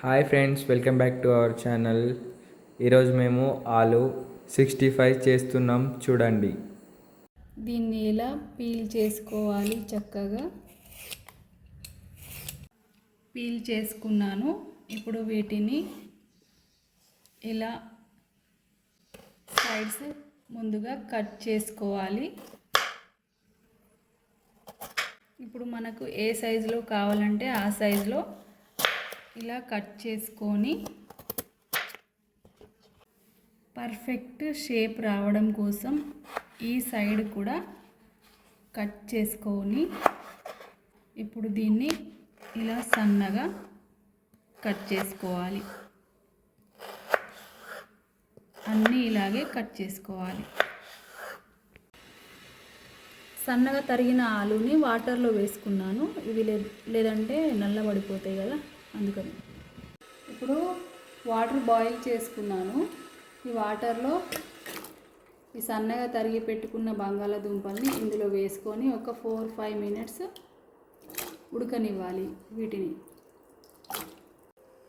Hi friends, welcome back to our channel. ఈరోజు మేము ఆలు 65 చేస్తున్నాం, చూడండి. దీన్ని ఇలా పీల్ చేసుకోవాలి. చక్కగా పీల్ చేసుకున్నాను. ఇప్పుడు వీటిని ఇలా సైడ్స్ ముందుగా కట్ చేసుకోవాలి. ఇప్పుడు మనకు ఏ సైజులో కావాలంటే ఆ సైజులో ఇలా కట్ చేసుకొని పర్ఫెక్ట్ షేప్ రావడం కోసం ఈ సైడ్ కూడా కట్ చేసుకొని ఇప్పుడు దీన్ని ఇలా సన్నగా కట్ చేసుకోవాలి. అన్నీ ఇలాగే కట్ చేసుకోవాలి. సన్నగా తరిగిన ఆలుని వాటర్లో వేసుకున్నాను. ఇవి లేదంటే నల్లబడిపోతాయి కదా, అందుకని. ఇప్పుడు వాటర్ బాయిల్ చేసుకున్నాను. ఈ వాటర్లో ఈ సన్నగా తరిగి పెట్టుకున్న బంగాళాదుంపల్ని ఇందులో వేసుకొని ఒక 4-5 మినిట్స్ ఉడకనివ్వాలి. వీటిని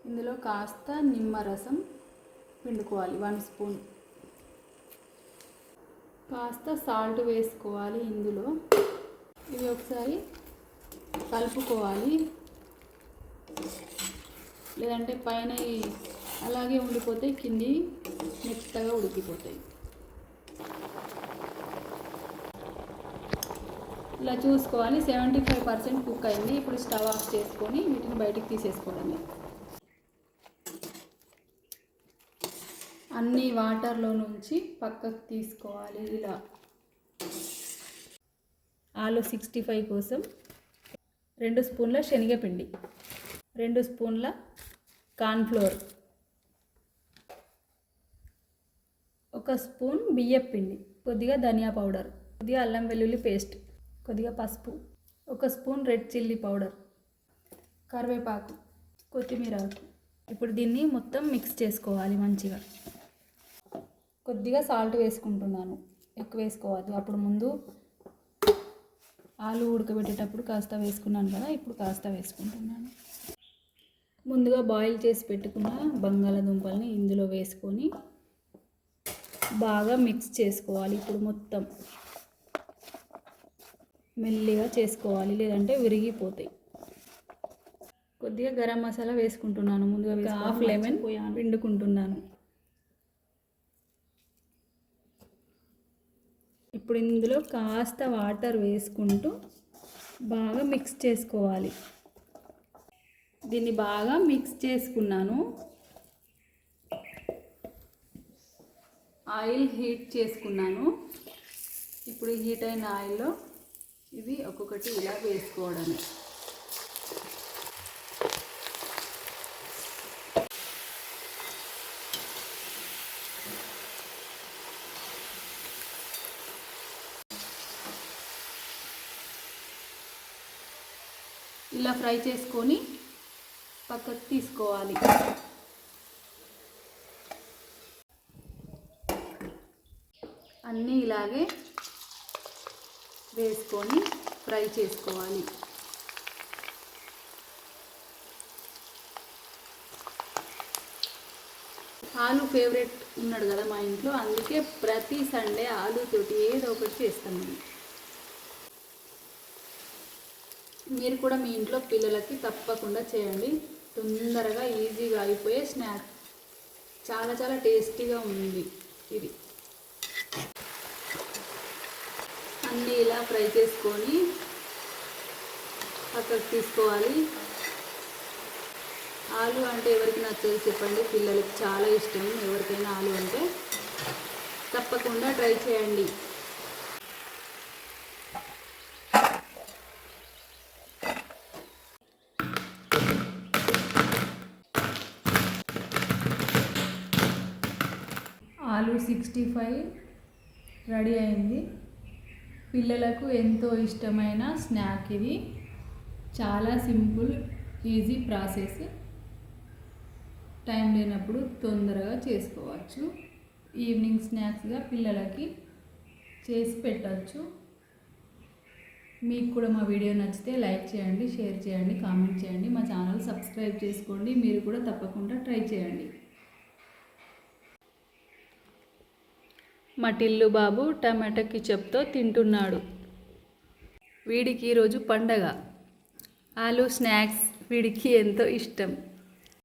ఇందులో కాస్త నిమ్మరసం పిండుకోవాలి, 1 స్పూన్. కాస్త సాల్ట్ వేసుకోవాలి ఇందులో. ఇవి ఒకసారి కలుపుకోవాలి, లేదంటే పైన అలాగే ఉండిపోతాయి, కింది మెత్తగా ఉడికిపోతాయి. ఇలా చూసుకోవాలి. 75% కుక్ అయింది. ఇప్పుడు స్టవ్ ఆఫ్ చేసుకొని వీటిని బయటికి తీసేసుకోవడమే. అన్ని వాటర్లో నుంచి పక్కకు తీసుకోవాలి. ఇలా ఆలు 65 కోసం 2 స్పూన్ల శనగపిండి, 2 స్పూన్ల కార్న్ఫ్లోర్, 1 స్పూన్ బియ్యం పిండి, కొద్దిగా ధనియా పౌడర్, కొద్దిగా అల్లం వెల్లుల్లి పేస్ట్, కొద్దిగా పసుపు, 1 స్పూన్ రెడ్ చిల్లీ పౌడర్, కరివేపాకు, కొత్తిమీర ఆకు. ఇప్పుడు దీన్ని మొత్తం మిక్స్ చేసుకోవాలి మంచిగా. కొద్దిగా సాల్ట్ వేసుకుంటున్నాను, ఎక్కువ వేసుకోవద్దు. అప్పుడు ముందు ఆలు ఉడకబెట్టేటప్పుడు కాస్త వేసుకున్నాను కదా, ఇప్పుడు కాస్త వేసుకుంటున్నాను. ముందుగా బాయిల్ చేసి పెట్టుకున్న బంగాళాదుంపల్ని ఇందులో వేసుకొని బాగా మిక్స్ చేసుకోవాలి. ఇప్పుడు మొత్తం మెల్లిగా చేసుకోవాలి, లేదంటే విరిగిపోతాయి. కొద్దిగా గరం మసాలా వేసుకుంటున్నాను. ముందుగా హాఫ్ లెమన్ పిండుకుంటున్నాను. ఇప్పుడు ఇందులో కాస్త వాటర్ వేసుకుంటూ బాగా మిక్స్ చేసుకోవాలి. దీన్ని బాగా మిక్స్ చేసుకున్నాను. ఆయిల్ హీట్ చేసుకున్నాను. ఇప్పుడు హీట్ అయిన ఆయిల్లో ఇవి ఒక్కొక్కటి ఇలా వేసుకోవడమే. ఇలా ఫ్రై చేసుకొని పక్కకు తీసుకోవాలి. అన్నీ ఇలాగే వేసుకొని ఫ్రై చేసుకోవాలి. ఆలు ఫేవరెట్ ఉన్నాడు కదా మా ఇంట్లో, అందుకే ప్రతి సండే ఆలుతోటి ఏదో ఒకటి చేస్తాం మేము. మీరు కూడా మీ ఇంట్లో పిల్లలకి తప్పకుండా చేయండి. తొందరగా ఈజీగా అయిపోయే స్నాక్, చాలా చాలా టేస్టీగా ఉంది ఇది. అన్నీ ఇలా ఫ్రై చేసుకొని పక్కకు తీసుకోవాలి. ఆలు అంటే ఎవరికి నచ్చదు చెప్పండి? పిల్లలకి చాలా ఇష్టం. ఎవరికైనా ఆలు అంటే తప్పకుండా ట్రై చేయండి. ఆలు 65 రెడీ అయింది. పిల్లలకు ఎంతో ఇష్టమైన స్నాక్ ఇది. చాలా సింపుల్, ఈజీ ప్రాసెస్. టైం లేనప్పుడు తొందరగా చేసుకోవచ్చు. ఈవినింగ్ స్నాక్స్గా పిల్లలకి చేసి పెట్టచ్చు. మీకు కూడా మా వీడియో నచ్చితే లైక్ చేయండి, షేర్ చేయండి, కామెంట్ చేయండి. మా ఛానల్ సబ్స్క్రైబ్ చేసుకోండి. మీరు కూడా తప్పకుండా ట్రై చేయండి. మా టిల్లు బాబు టమాటో కిచప్తో తింటున్నాడు. వీడికి ఈరోజు పండగ. ఆలు స్నాక్స్ వీడికి ఎంతో ఇష్టం.